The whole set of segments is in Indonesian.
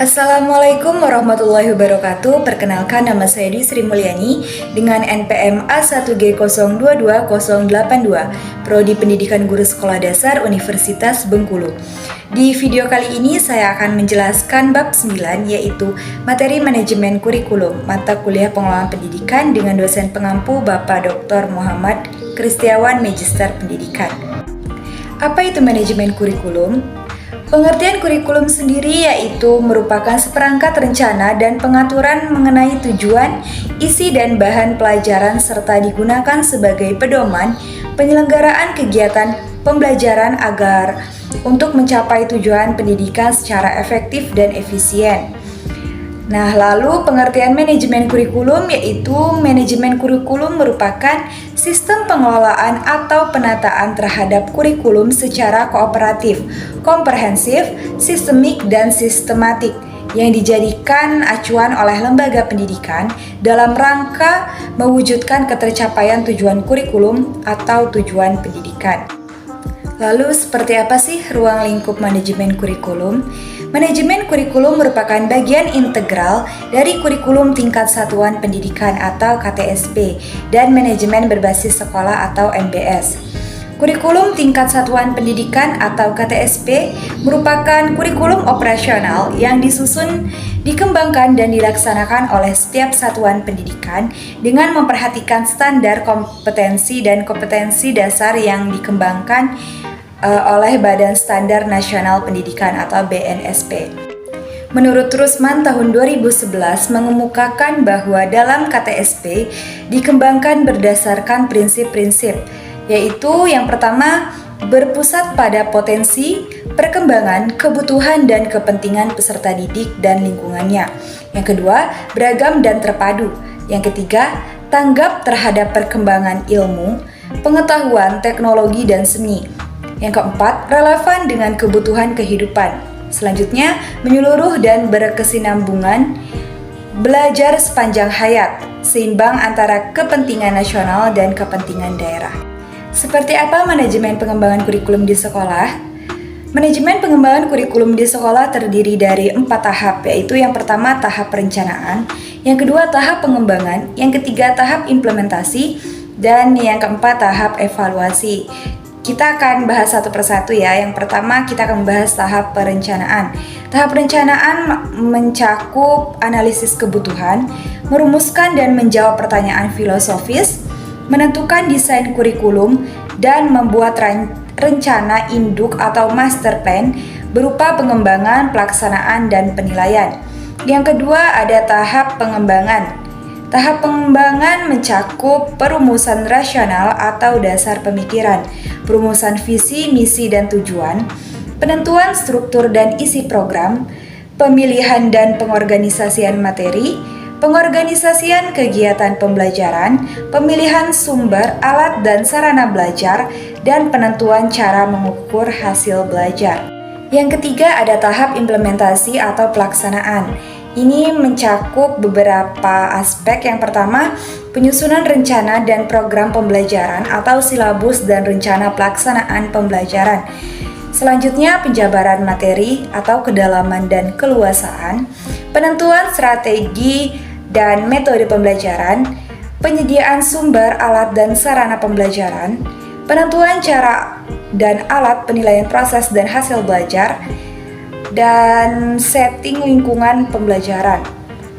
Assalamualaikum warahmatullahi wabarakatuh. Perkenalkan, nama saya Dwi Sri Mulyani dengan NPM A1G022082, Prodi Pendidikan Guru Sekolah Dasar Universitas Bengkulu. Di video kali ini saya akan menjelaskan bab 9, yaitu materi manajemen kurikulum, mata kuliah pengelolaan pendidikan dengan dosen pengampu Bapak Dr. Muhammad Kristiawan, Magister Pendidikan. Apa itu manajemen kurikulum? Pengertian kurikulum sendiri yaitu merupakan seperangkat rencana dan pengaturan mengenai tujuan, isi dan bahan pelajaran serta digunakan sebagai pedoman penyelenggaraan kegiatan pembelajaran agar untuk mencapai tujuan pendidikan secara efektif dan efisien. Nah, lalu pengertian manajemen kurikulum yaitu manajemen kurikulum merupakan sistem pengelolaan atau penataan terhadap kurikulum secara kooperatif, komprehensif, sistemik, dan sistematik yang dijadikan acuan oleh lembaga pendidikan dalam rangka mewujudkan ketercapaian tujuan kurikulum atau tujuan pendidikan. Lalu, seperti apa sih ruang lingkup manajemen kurikulum? Manajemen kurikulum merupakan bagian integral dari kurikulum tingkat satuan pendidikan atau KTSP dan manajemen berbasis sekolah atau MBS. Kurikulum tingkat satuan pendidikan atau KTSP merupakan kurikulum operasional yang disusun, dikembangkan, dan dilaksanakan oleh setiap satuan pendidikan dengan memperhatikan standar kompetensi dan kompetensi dasar yang dikembangkan oleh Badan Standar Nasional Pendidikan atau BNSP. Menurut Rusman tahun 2011 mengemukakan bahwa dalam KTSP dikembangkan berdasarkan prinsip-prinsip, yaitu yang pertama berpusat pada potensi, perkembangan, kebutuhan dan kepentingan peserta didik dan lingkungannya. Yang kedua, beragam dan terpadu. Yang ketiga, tanggap terhadap perkembangan ilmu, pengetahuan, teknologi dan seni. Yang keempat, relevan dengan kebutuhan kehidupan. Selanjutnya, menyeluruh dan berkesinambungan, belajar sepanjang hayat, seimbang antara kepentingan nasional dan kepentingan daerah. Seperti apa manajemen pengembangan kurikulum di sekolah? Manajemen pengembangan kurikulum di sekolah terdiri dari 4 tahap, yaitu yang pertama tahap perencanaan, yang kedua tahap pengembangan, yang ketiga tahap implementasi, dan yang keempat tahap evaluasi. Kita akan bahas satu persatu ya. Yang pertama kita akan membahas tahap perencanaan. Tahap perencanaan mencakup analisis kebutuhan, merumuskan dan menjawab pertanyaan filosofis, menentukan desain kurikulum, dan membuat rencana induk atau master plan berupa pengembangan, pelaksanaan, dan penilaian. Yang kedua ada tahap pengembangan. Tahap pengembangan mencakup perumusan rasional atau dasar pemikiran, perumusan visi, misi, dan tujuan, penentuan struktur dan isi program, pemilihan dan pengorganisasian materi, pengorganisasian kegiatan pembelajaran, pemilihan sumber, alat, dan sarana belajar, dan penentuan cara mengukur hasil belajar. Yang ketiga ada tahap implementasi atau pelaksanaan. Ini mencakup beberapa aspek. Yang pertama, penyusunan rencana dan program pembelajaran atau silabus dan rencana pelaksanaan pembelajaran. Selanjutnya, penjabaran materi atau kedalaman dan keluasaan, penentuan strategi dan metode pembelajaran, penyediaan sumber, alat, dan sarana pembelajaran, penentuan cara dan alat penilaian proses dan hasil belajar, dan setting lingkungan pembelajaran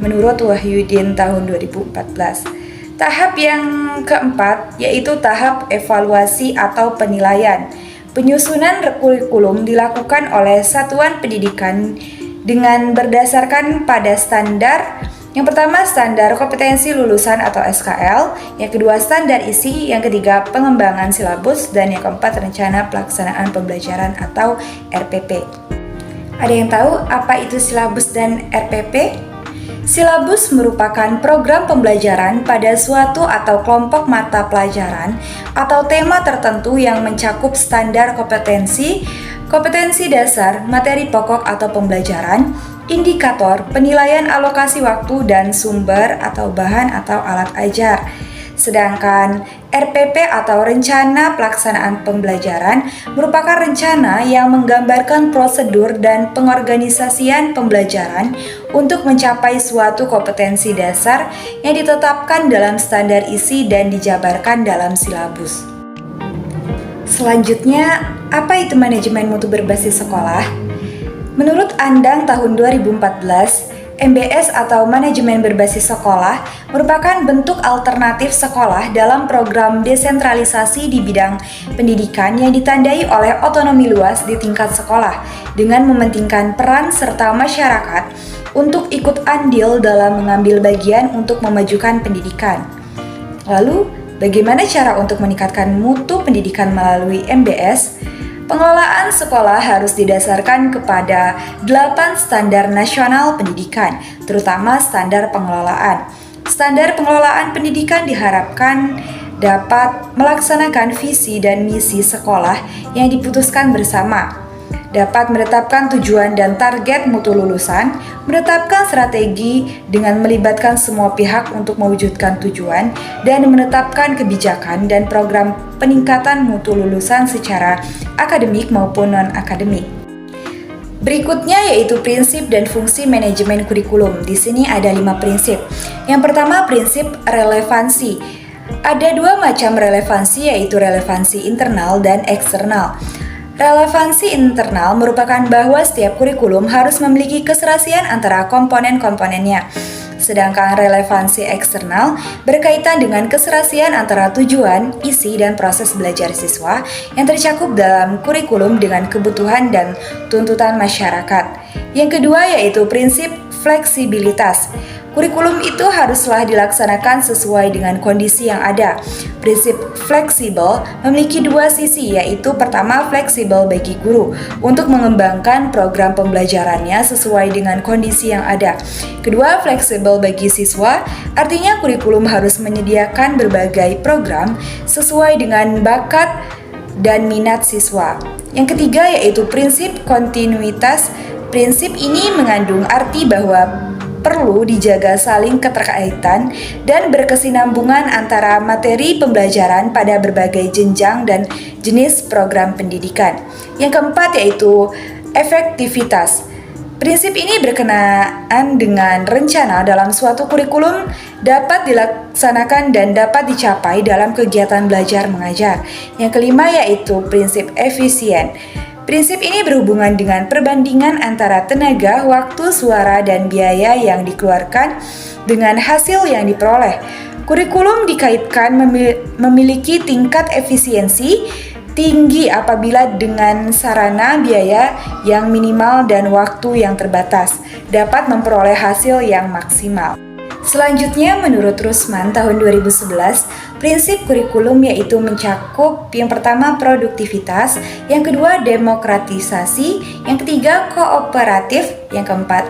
menurut Wahyudin tahun 2014. Tahap yang keempat yaitu tahap evaluasi atau penilaian. Penyusunan kurikulum dilakukan oleh satuan pendidikan dengan berdasarkan pada standar. Yang pertama standar kompetensi lulusan atau SKL, yang kedua standar isi, yang ketiga pengembangan silabus, dan yang keempat rencana pelaksanaan pembelajaran atau RPP. Ada yang tahu apa itu silabus dan RPP? Silabus merupakan program pembelajaran pada suatu atau kelompok mata pelajaran atau tema tertentu yang mencakup standar kompetensi, kompetensi dasar, materi pokok atau pembelajaran, indikator, penilaian alokasi waktu dan sumber atau bahan atau alat ajar. Sedangkan RPP atau Rencana Pelaksanaan Pembelajaran merupakan rencana yang menggambarkan prosedur dan pengorganisasian pembelajaran untuk mencapai suatu kompetensi dasar yang ditetapkan dalam standar isi dan dijabarkan dalam silabus. Selanjutnya, apa itu manajemen mutu berbasis sekolah? Menurut Andang tahun 2014, MBS atau Manajemen Berbasis Sekolah merupakan bentuk alternatif sekolah dalam program desentralisasi di bidang pendidikan yang ditandai oleh otonomi luas di tingkat sekolah dengan mementingkan peran serta masyarakat untuk ikut andil dalam mengambil bagian untuk memajukan pendidikan. Lalu, bagaimana cara untuk meningkatkan mutu pendidikan melalui MBS? Pengelolaan sekolah harus didasarkan kepada 8 standar nasional pendidikan, terutama standar pengelolaan. Standar pengelolaan pendidikan diharapkan dapat melaksanakan visi dan misi sekolah yang diputuskan bersama, dapat menetapkan tujuan dan target mutu lulusan, menetapkan strategi dengan melibatkan semua pihak untuk mewujudkan tujuan, dan menetapkan kebijakan dan program peningkatan mutu lulusan secara akademik maupun non-akademik. Berikutnya yaitu prinsip dan fungsi manajemen kurikulum. Di sini ada 5 prinsip. Yang pertama, prinsip relevansi. Ada 2 macam relevansi, yaitu relevansi internal dan eksternal. Relevansi internal merupakan bahwa setiap kurikulum harus memiliki keserasian antara komponen-komponennya. Sedangkan relevansi eksternal berkaitan dengan keserasian antara tujuan, isi, dan proses belajar siswa yang tercakup dalam kurikulum dengan kebutuhan dan tuntutan masyarakat. Yang kedua yaitu prinsip fleksibilitas. Kurikulum itu haruslah dilaksanakan sesuai dengan kondisi yang ada. Prinsip fleksibel memiliki 2 sisi, yaitu pertama fleksibel bagi guru untuk mengembangkan program pembelajarannya sesuai dengan kondisi yang ada. Kedua, fleksibel bagi siswa, artinya kurikulum harus menyediakan berbagai program sesuai dengan bakat dan minat siswa. Yang ketiga yaitu prinsip kontinuitas. Prinsip ini mengandung arti bahwa perlu dijaga saling keterkaitan dan berkesinambungan antara materi pembelajaran pada berbagai jenjang dan jenis program pendidikan. Yang keempat yaitu efektivitas. Prinsip ini berkenaan dengan rencana dalam suatu kurikulum dapat dilaksanakan dan dapat dicapai dalam kegiatan belajar mengajar. Yang kelima yaitu prinsip efisien. Prinsip ini berhubungan dengan perbandingan antara tenaga, waktu, suara, dan biaya yang dikeluarkan dengan hasil yang diperoleh. Kurikulum dikaitkan memiliki tingkat efisiensi tinggi apabila dengan sarana biaya yang minimal dan waktu yang terbatas dapat memperoleh hasil yang maksimal. Selanjutnya, menurut Rusman tahun 2011, prinsip kurikulum yaitu mencakup yang pertama produktivitas, yang kedua demokratisasi, yang ketiga kooperatif, yang keempat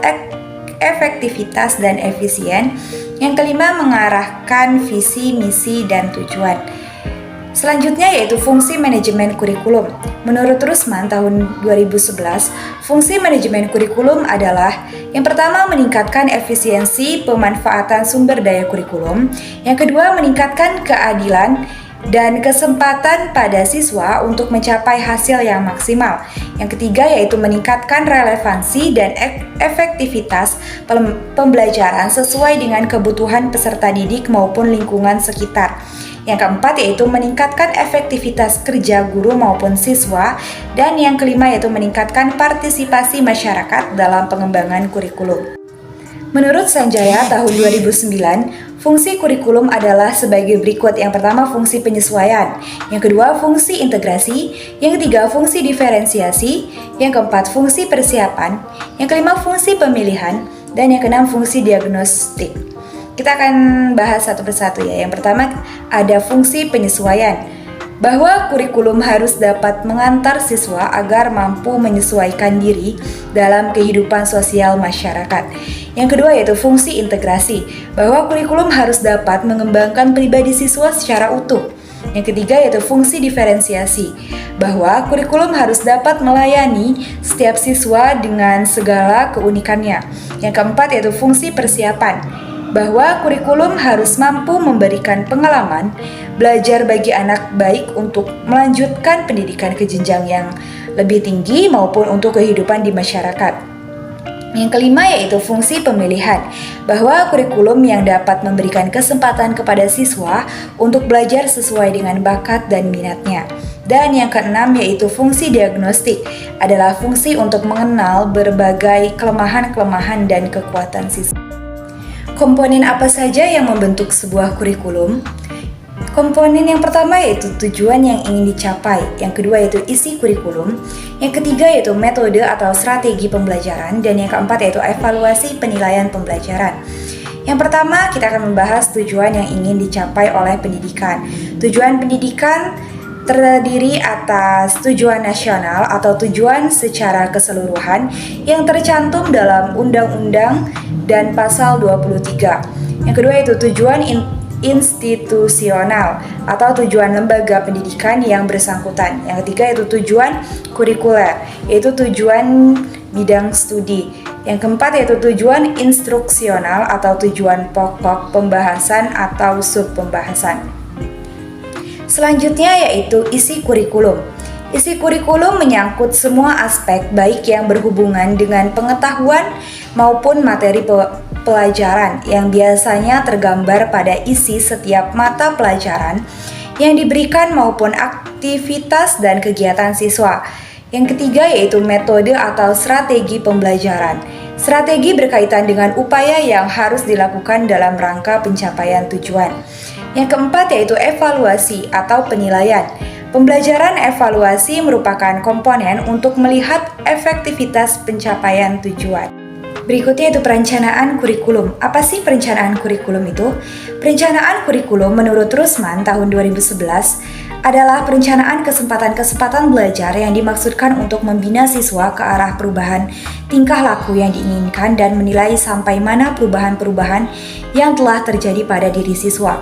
efektivitas dan efisien, yang kelima mengarahkan visi, misi, dan tujuan. Selanjutnya yaitu fungsi manajemen kurikulum. Menurut Rusman tahun 2011, fungsi manajemen kurikulum adalah yang pertama meningkatkan efisiensi pemanfaatan sumber daya kurikulum, yang kedua meningkatkan keadilan dan kesempatan pada siswa untuk mencapai hasil yang maksimal. Yang ketiga yaitu meningkatkan relevansi dan efektivitas pembelajaran sesuai dengan kebutuhan peserta didik maupun lingkungan sekitar. Yang keempat yaitu meningkatkan efektivitas kerja guru maupun siswa. Dan yang kelima yaitu meningkatkan partisipasi masyarakat dalam pengembangan kurikulum. Menurut Sanjaya tahun 2009, fungsi kurikulum adalah sebagai berikut. Yang pertama fungsi penyesuaian, yang kedua fungsi integrasi, yang ketiga fungsi diferensiasi, yang keempat fungsi persiapan, yang kelima fungsi pemilihan, dan yang keenam fungsi diagnostik. Kita akan bahas satu persatu ya. Yang pertama ada fungsi penyesuaian, bahwa kurikulum harus dapat mengantar siswa agar mampu menyesuaikan diri dalam kehidupan sosial masyarakat. Yang kedua yaitu fungsi integrasi, bahwa kurikulum harus dapat mengembangkan pribadi siswa secara utuh. Yang ketiga yaitu fungsi diferensiasi, bahwa kurikulum harus dapat melayani setiap siswa dengan segala keunikannya. Yang keempat yaitu fungsi persiapan, bahwa kurikulum harus mampu memberikan pengalaman belajar bagi anak baik untuk melanjutkan pendidikan ke jenjang yang lebih tinggi maupun untuk kehidupan di masyarakat. Yang kelima yaitu fungsi pemilihan, bahwa kurikulum yang dapat memberikan kesempatan kepada siswa untuk belajar sesuai dengan bakat dan minatnya. Dan yang keenam yaitu fungsi diagnostik, adalah fungsi untuk mengenal berbagai kelemahan-kelemahan dan kekuatan siswa. Komponen apa saja yang membentuk sebuah kurikulum? Komponen yang pertama yaitu tujuan yang ingin dicapai, yang kedua yaitu isi kurikulum, yang ketiga yaitu metode atau strategi pembelajaran, dan yang keempat yaitu evaluasi penilaian pembelajaran. Yang pertama kita akan membahas tujuan yang ingin dicapai oleh pendidikan. Tujuan pendidikan terdiri atas tujuan nasional atau tujuan secara keseluruhan yang tercantum dalam Undang-Undang dan Pasal 23. Yang kedua yaitu tujuan institusional atau tujuan lembaga pendidikan yang bersangkutan. Yang ketiga yaitu tujuan kurikuler, yaitu tujuan bidang studi. Yang keempat yaitu tujuan instruksional atau tujuan pokok pembahasan atau subpembahasan. Selanjutnya yaitu isi kurikulum. Isi kurikulum menyangkut semua aspek baik yang berhubungan dengan pengetahuan maupun materi pelajaran yang biasanya tergambar pada isi setiap mata pelajaran yang diberikan maupun aktivitas dan kegiatan siswa. Yang ketiga yaitu metode atau strategi pembelajaran. Strategi berkaitan dengan upaya yang harus dilakukan dalam rangka pencapaian tujuan. Yang keempat yaitu evaluasi atau penilaian. Pembelajaran evaluasi merupakan komponen untuk melihat efektivitas pencapaian tujuan. Berikutnya itu perencanaan kurikulum. Apa sih perencanaan kurikulum itu? Perencanaan kurikulum menurut Rusman tahun 2011 adalah perencanaan kesempatan-kesempatan belajar yang dimaksudkan untuk membina siswa ke arah perubahan tingkah laku yang diinginkan dan menilai sampai mana perubahan-perubahan yang telah terjadi pada diri siswa.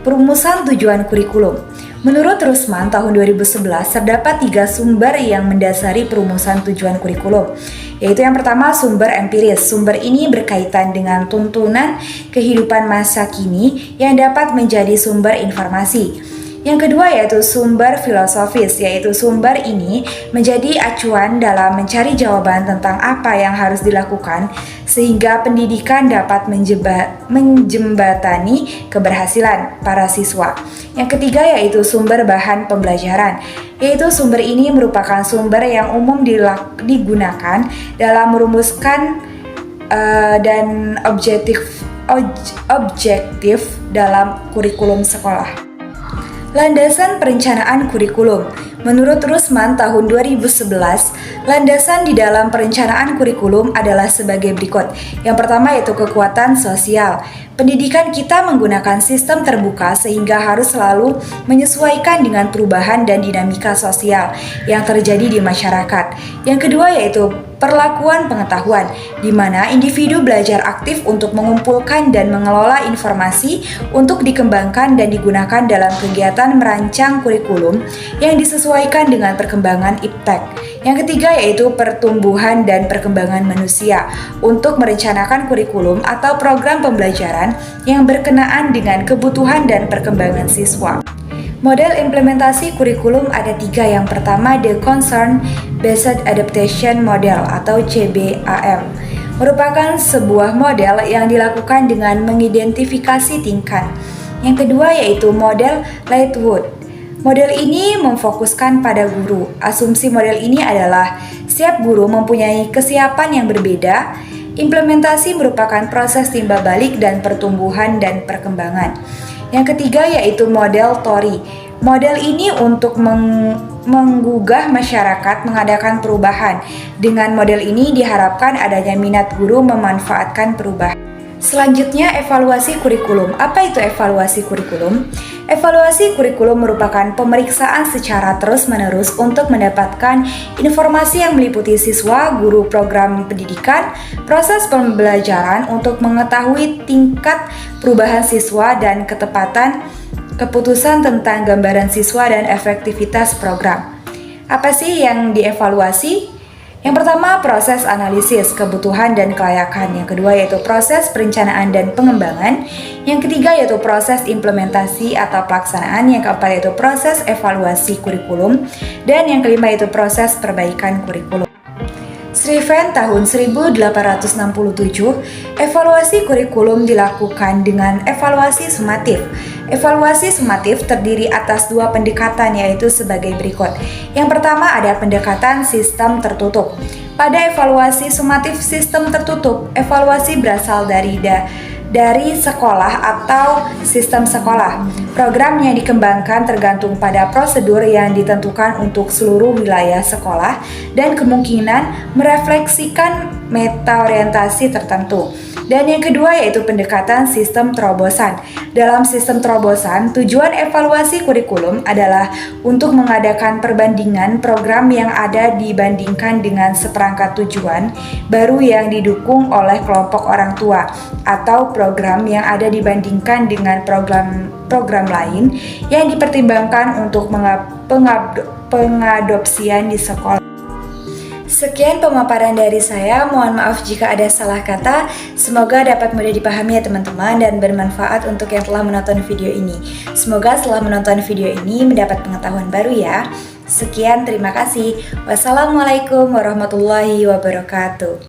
Perumusan tujuan kurikulum. Menurut Rusman tahun 2011 terdapat 3 sumber yang mendasari perumusan tujuan kurikulum, yaitu yang pertama sumber empiris. Sumber ini berkaitan dengan tuntunan kehidupan masa kini yang dapat menjadi sumber informasi. Yang kedua yaitu sumber filosofis, yaitu sumber ini menjadi acuan dalam mencari jawaban tentang apa yang harus dilakukan sehingga pendidikan dapat menjembatani keberhasilan para siswa. Yang ketiga yaitu sumber bahan pembelajaran, yaitu sumber ini merupakan sumber yang umum digunakan dalam merumuskan dan objektif dalam kurikulum sekolah. Landasan perencanaan kurikulum. Menurut Rusman tahun 2011, landasan di dalam perencanaan kurikulum adalah sebagai berikut. Yang pertama yaitu kekuatan sosial. Pendidikan kita menggunakan sistem terbuka sehingga harus selalu menyesuaikan dengan perubahan dan dinamika sosial yang terjadi di masyarakat. Yang kedua yaitu perlakuan pengetahuan, di mana individu belajar aktif untuk mengumpulkan dan mengelola informasi untuk dikembangkan dan digunakan dalam kegiatan merancang kurikulum yang disesuaikan dengan perkembangan iptek. Yang ketiga yaitu pertumbuhan dan perkembangan manusia untuk merencanakan kurikulum atau program pembelajaran yang berkenaan dengan kebutuhan dan perkembangan siswa. Model implementasi kurikulum ada 3. Yang pertama, The Concern Based Adaptation Model atau CBAM. Merupakan sebuah model yang dilakukan dengan mengidentifikasi tingkat. Yang kedua yaitu model Lightwood. Model ini memfokuskan pada guru. Asumsi model ini adalah setiap guru mempunyai kesiapan yang berbeda. Implementasi merupakan proses timbal balik dan pertumbuhan dan perkembangan. Yang ketiga yaitu model Tori. Model ini untuk menggugah masyarakat mengadakan perubahan. Dengan model ini diharapkan adanya minat guru memanfaatkan perubahan. Selanjutnya evaluasi kurikulum. Apa itu evaluasi kurikulum? Evaluasi kurikulum merupakan pemeriksaan secara terus-menerus untuk mendapatkan informasi yang meliputi siswa, guru program pendidikan, proses pembelajaran untuk mengetahui tingkat perubahan siswa dan ketepatan keputusan tentang gambaran siswa dan efektivitas program. Apa sih yang dievaluasi? Yang pertama, proses analisis kebutuhan dan kelayakan. Yang kedua yaitu proses perencanaan dan pengembangan. Yang ketiga yaitu proses implementasi atau pelaksanaan. Yang keempat yaitu proses evaluasi kurikulum. Dan yang kelima yaitu proses perbaikan kurikulum. Sriven tahun 1867, evaluasi kurikulum dilakukan dengan evaluasi sumatif. Evaluasi sumatif terdiri atas dua pendekatan, yaitu sebagai berikut. Yang pertama ada pendekatan sistem tertutup. Pada evaluasi sumatif sistem tertutup, evaluasi berasal dari sekolah atau sistem sekolah. Program yang dikembangkan tergantung pada prosedur yang ditentukan untuk seluruh wilayah sekolah dan kemungkinan merefleksikan meta orientasi tertentu. Dan yang kedua yaitu pendekatan sistem terobosan. Dalam sistem terobosan, tujuan evaluasi kurikulum adalah untuk mengadakan perbandingan program yang ada dibandingkan dengan seperangkat tujuan baru yang didukung oleh kelompok orang tua, atau program yang ada dibandingkan dengan program lain yang dipertimbangkan untuk pengadopsian di sekolah. Sekian pemaparan dari saya, mohon maaf jika ada salah kata. Semoga dapat mudah dipahami ya teman-teman dan bermanfaat untuk yang telah menonton video ini. Semoga setelah menonton video ini mendapat pengetahuan baru ya. Sekian, terima kasih. Wassalamualaikum warahmatullahi wabarakatuh.